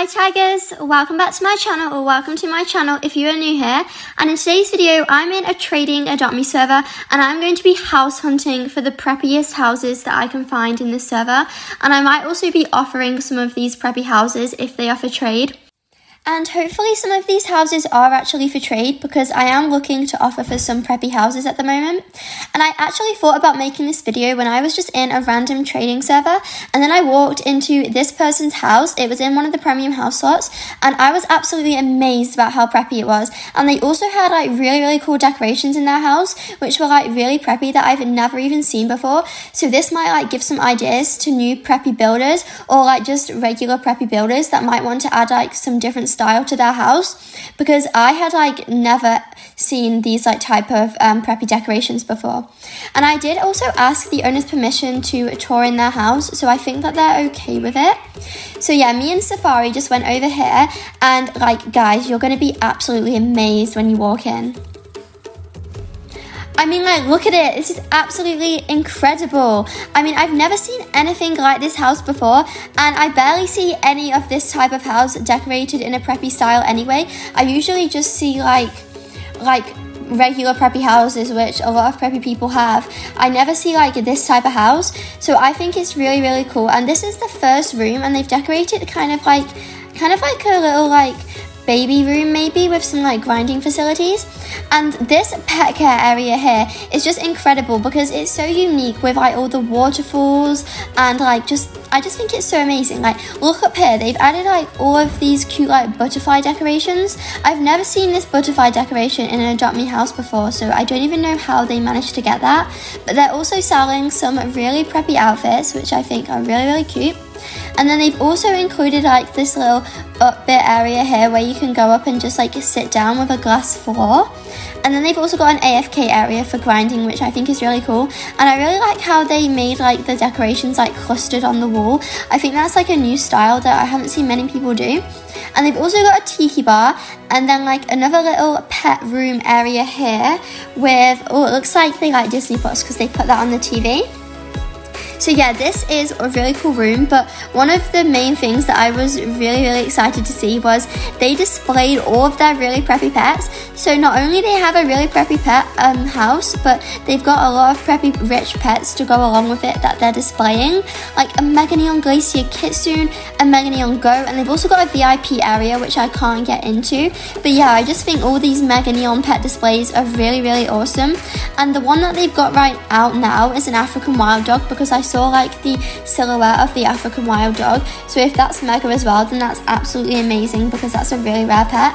Hi Tigers, welcome back to my channel, or welcome to my channel if you are new here. And in today's video I'm in a trading Adopt Me server and I'm going to be house hunting for the preppiest houses that I can find in this server, and I might also be offering some of these preppy houses if they are for trade. And hopefully some of these houses are actually for trade, because I am looking to offer for some preppy houses at the moment. And I actually thought about making this video when I was just in a random trading server, and then I walked into this person's house. It was in one of the premium house slots, and I was absolutely amazed about how preppy it was. And they also had like really cool decorations in their house, which were like really preppy that I've never even seen before. So this might like give some ideas to new preppy builders, or like just regular preppy builders that might want to add like some different style to their house, because I had like never seen these like type of preppy decorations before. And I did also ask the owner's permission to tour in their house, so I think that they're okay with it. So yeah, me and Safari just went over here, and like guys, you're going to be absolutely amazed when you walk in. I mean, like, look at it. This is absolutely incredible. I mean, I've never seen anything like this house before, and I barely see any of this type of house decorated in a preppy style anyway. I usually just see like regular preppy houses, which a lot of preppy people have. I never see like this type of house, so I think it's really cool. And this is the first room, and they've decorated kind of like a little like baby room maybe, with some like grinding facilities. And this pet care area here is just incredible because it's so unique, with like all the waterfalls, and like I just think it's so amazing. Like, look up here, they've added like all of these cute like butterfly decorations. I've never seen this butterfly decoration in an Adopt Me house before, so I don't even know how they managed to get that. But they're also selling some really preppy outfits, which I think are really cute. And then they've also included like this little up bit area here where you can go up and just like sit down with a glass floor. And then they've also got an AFK area for grinding, which I think is really cool. And I really like how they made like the decorations like clustered on the wall. I think that's like a new style that I haven't seen many people do. And they've also got a tiki bar, and then like another little pet room area here with, oh, it looks like they like Disney Plus because they put that on the TV. So yeah, this is a really cool room, but one of the main things that I was really excited to see was they displayed all of their really preppy pets. So not only they have a really preppy pet house, but they've got a lot of preppy rich pets to go along with it that they're displaying, like a Mega Neon Glacier Kitsune, a Mega Neon Goat, and they've also got a VIP area which I can't get into. But yeah, I just think all these Mega Neon pet displays are really awesome. And the one that they've got right out now is an African wild dog, because I saw like the silhouette of the African wild dog. So if that's mega as well, then that's absolutely amazing, because that's a really rare pet.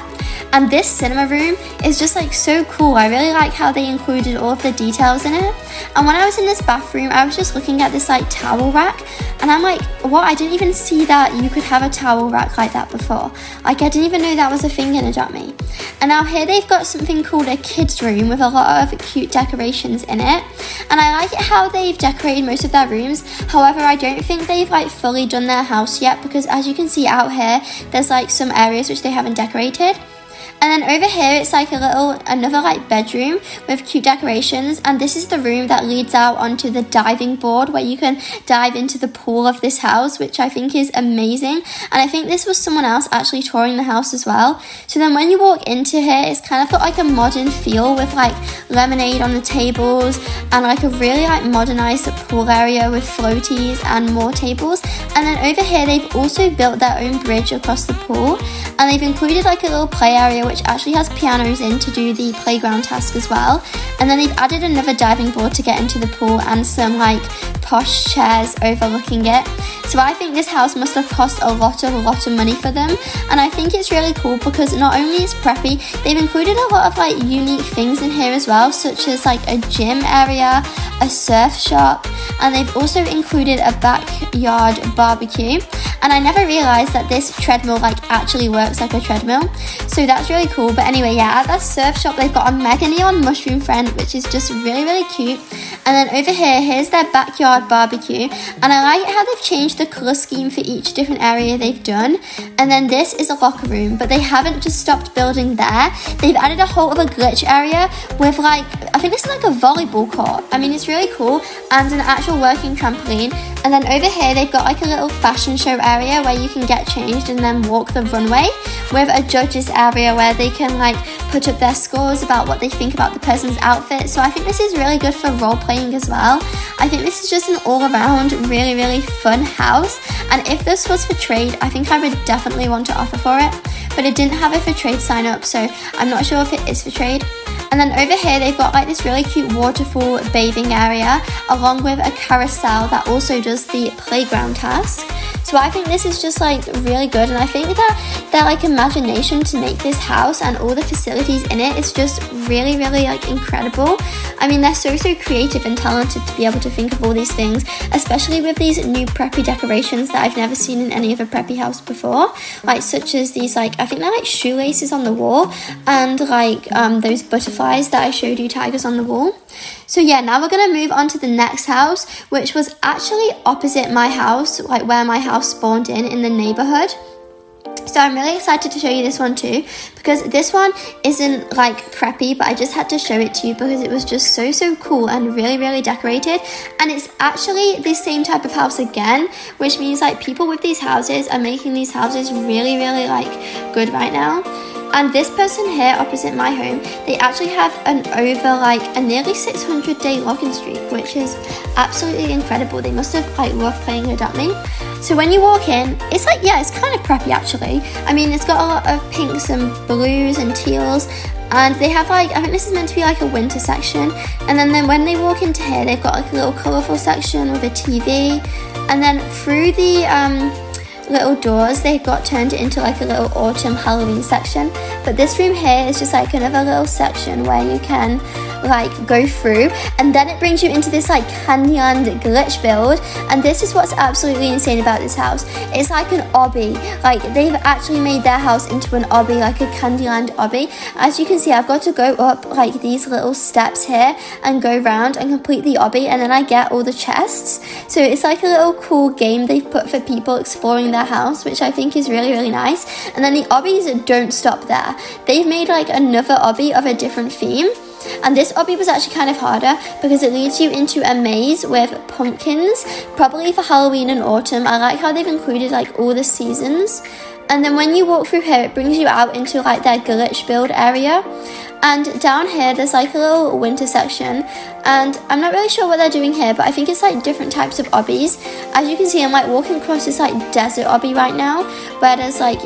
And this cinema room is just like so cool. I really like how they included all of the details in it. And when I was in this bathroom, I was just looking at this like towel rack, and I'm like, what? I didn't even see that you could have a towel rack like that before. Like, I didn't even know that was a thing in Adopt Me. And now here they've got something called a kids room with a lot of cute decorations in it. And I like it how they've decorated most of their rooms. However, I don't think they've like fully done their house yet, because as you can see out here, there's like some areas which they haven't decorated. And then over here, it's like another like bedroom with cute decorations. And this is the room that leads out onto the diving board, where you can dive into the pool of this house, which I think is amazing. And I think this was someone else actually touring the house as well. So then when you walk into here, it's kind of got like a modern feel, with like lemonade on the tables, and like a really like modernized pool area with floaties and more tables. And then over here, they've also built their own bridge across the pool, and they've included like a little play area which actually has pianos in to do the playground task as well. And then they've added another diving board to get into the pool, and some like posh chairs overlooking it. So I think this house must have cost a lot of money for them. And I think it's really cool because not only is preppy, they've included a lot of like unique things in here as well, such as like a gym area, a surf shop, and they've also included a backyard barbecue. And I never realized that this treadmill like actually works like a treadmill, so that's really cool. But anyway, yeah, at that surf shop they've got a Mega Neon mushroom friend, which is just really cute. And then over here, here's their backyard barbecue, and I like how they've changed the colour scheme for each different area they've done. And then this is a locker room, but they haven't just stopped building there. They've added a whole other glitch area with like I think this is like a volleyball court. I mean, it's really cool, and an actual working trampoline. And then over here, they've got like a little fashion show area where you can get changed and then walk the runway, with a judges area where they can like put up their scores about what they think about the person's outfit. So I think this is really good for role playing as well. I think this is just an all around really, really fun house. And if this was for trade, I think I would definitely want to offer for it. But it didn't have a for trade sign up, so I'm not sure if it is for trade. And then over here, they've got like this really cute waterfall bathing area, along with a carousel that also does the playground task. So I think this is just like really good, and I think that their like imagination to make this house and all the facilities in it is just really, really like incredible. I mean, they're so creative and talented to be able to think of all these things, especially with these new preppy decorations that I've never seen in any other preppy house before, like such as these like, I think they're like shoelaces on the wall, and like those butterflies that I showed you, tigers on the wall. So yeah, now we're gonna move on to the next house, which was actually opposite my house, like where my house spawned in the neighborhood. So I'm really excited to show you this one too, because this one isn't like preppy, but I just had to show it to you because it was just so cool and really, really decorated. And it's actually the same type of house again, which means like people with these houses are making these houses really, really like good right now. And this person here opposite my home, they actually have an over like a nearly 600-day login streak, which is absolutely incredible. They must have like loved playing it at me. So when you walk in, it's like, yeah, it's kind of preppy actually. I mean, it's got a lot of pinks and blues and teals, and they have like, I think this is meant to be like a winter section. And then when they walk into here, they've got like a little colourful section with a TV, and then through the little doors they've got turned into like a little autumn Halloween section. But this room here is just like another little section where you can like go through, and then it brings you into this like Candyland glitch build. And this is what's absolutely insane about this house. It's like an obby, like they've actually made their house into an obby, like a Candyland obby. As you can see, I've got to go up like these little steps here and go round and complete the obby, and then I get all the chests. So it's like a little cool game they've put for people exploring their house, which I think is really, really nice. And then the obbies don't stop there. They've made like another obby of a different theme. And this obby was actually kind of harder because it leads you into a maze with pumpkins, probably for Halloween and autumn. I like how they've included like all the seasons. And then when you walk through here, it brings you out into like their glitch build area. And down here, there's like a little winter section, and I'm not really sure what they're doing here, but I think it's like different types of obbies. As you can see, I'm like walking across this like desert obby right now, where there's like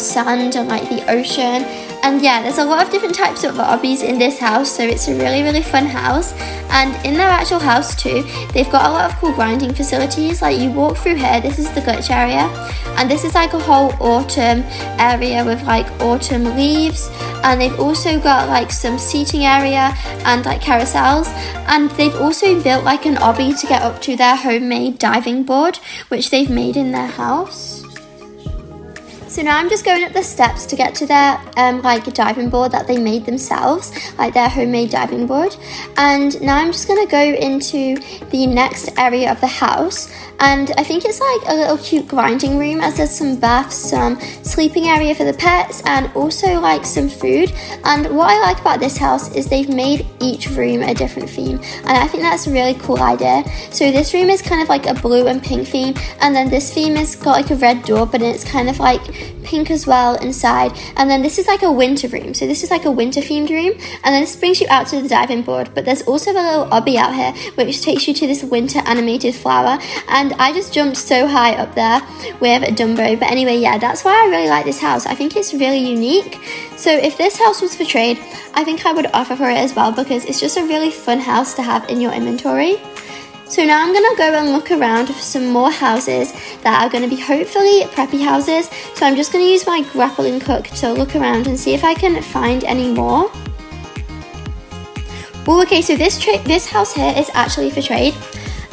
sand and like the ocean. And yeah, there's a lot of different types of obbies in this house, so it's a really, really fun house. And in their actual house too, they've got a lot of cool grinding facilities. Like you walk through here, this is the glitch area, and this is like a whole autumn area with like autumn leaves. And they've also got like some seating area and like carousels. And they've also built like an obby to get up to their homemade diving board, which they've made in their house. So now I'm just going up the steps to get to their like diving board that they made themselves, like their homemade diving board. And now I'm just going to go into the next area of the house. And I think it's like a little cute grinding room, as there's some baths, some sleeping area for the pets, and also like some food. And what I like about this house is they've made each room a different theme, and I think that's a really cool idea. So this room is kind of like a blue and pink theme, and then this theme has got like a red door, but it's kind of like pink as well inside. And then this is like a winter room, so this is like a winter themed room, and then this brings you out to the diving board. But there's also a little obby out here which takes you to this winter animated flower, and I just jumped so high up there with Dumbo. But anyway, yeah, that's why I really like this house. I think it's really unique. So if this house was for trade, I think I would offer for it as well, because it's just a really fun house to have in your inventory. So now I'm going to go and look around for some more houses that are going to be hopefully preppy houses. So I'm just going to use my grappling hook to look around and see if I can find any more. Well, okay, so this house here is actually for trade.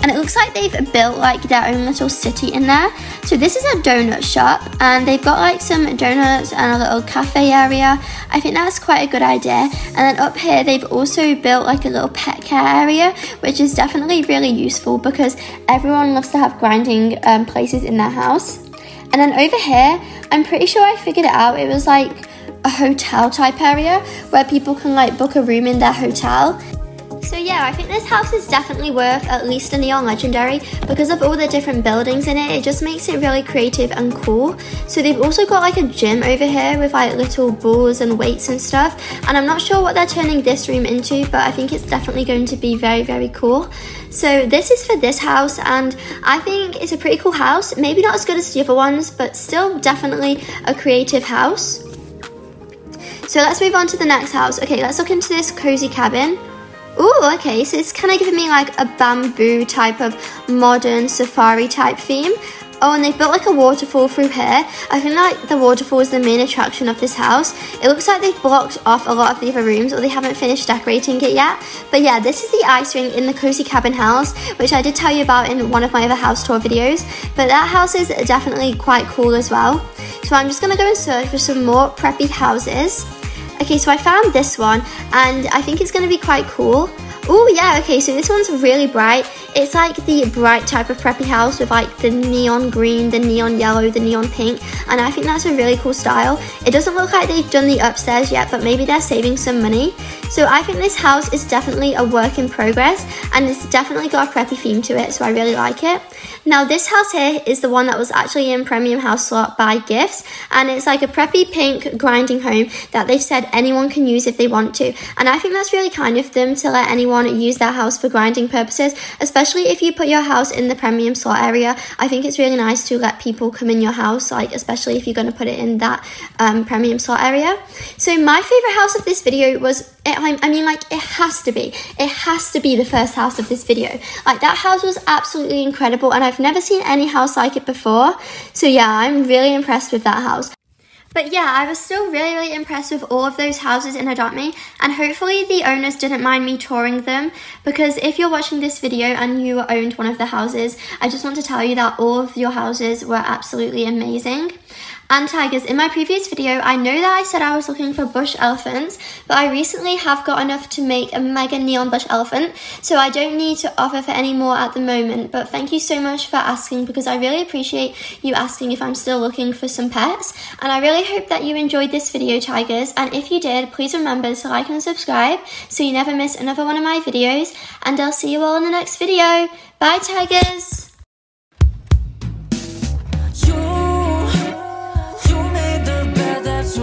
And it looks like they've built like their own little city in there. So this is a donut shop, and they've got like some donuts and a little cafe area. I think that's quite a good idea. And then up here, they've also built like a little pet care area, which is definitely really useful because everyone loves to have grinding places in their house. And then over here, I'm pretty sure I figured it out. It was like a hotel type area where people can like book a room in their hotel. So yeah, I think this house is definitely worth at least a Neon Legendary because of all the different buildings in it. It just makes it really creative and cool. So they've also got like a gym over here with like little balls and weights and stuff. And I'm not sure what they're turning this room into, but I think it's definitely going to be very, very cool. So this is for this house, and I think it's a pretty cool house. Maybe not as good as the other ones, but still definitely a creative house. So let's move on to the next house. Okay, let's look into this cozy cabin. Ooh, okay, so it's kind of giving me like a bamboo type of modern safari type theme. Oh, and they've built like a waterfall through here. I think like the waterfall is the main attraction of this house. It looks like they've blocked off a lot of the other rooms, or they haven't finished decorating it yet. But yeah, this is the ice rink in the cozy cabin house, which I did tell you about in one of my other house tour videos. But that house is definitely quite cool as well. So I'm just gonna go and search for some more preppy houses. Okay, so I found this one, and I think it's gonna be quite cool. Oh yeah, okay, so this one's really bright. It's like the bright type of preppy house with like the neon green, the neon yellow, the neon pink, and I think that's a really cool style. It doesn't look like they've done the upstairs yet, but maybe they're saving some money. So I think this house is definitely a work in progress, and it's definitely got a preppy theme to it, so I really like it. Now this house here is the one that was actually in Premium House Slot by Gifts, and it's like a preppy pink grinding home that they've said anyone can use if they want to, and I think that's really kind of them to let anyone use their house for grinding purposes, especially if you put your house in the Premium Slot area. I think it's really nice to let people come in your house, like especially if you're going to put it in that Premium Slot area. So my favorite house of this video was, I mean, like, it has to be the first house of this video. Like, that house was absolutely incredible, and I've never seen any house like it before. So yeah, I'm really impressed with that house. But yeah, I was still really, really impressed with all of those houses in Adopt Me, and hopefully the owners didn't mind me touring them, because if you're watching this video and you owned one of the houses, I just want to tell you that all of your houses were absolutely amazing. And Tigers, in my previous video, I know that I said I was looking for bush elephants, but I recently have got enough to make a mega neon bush elephant, so I don't need to offer for any more at the moment. But thank you so much for asking, because I really appreciate you asking if I'm still looking for some pets. And I really hope that you enjoyed this video, Tigers, and if you did, please remember to like and subscribe so you never miss another one of my videos, and I'll see you all in the next video. Bye, Tigers! You made the bed that's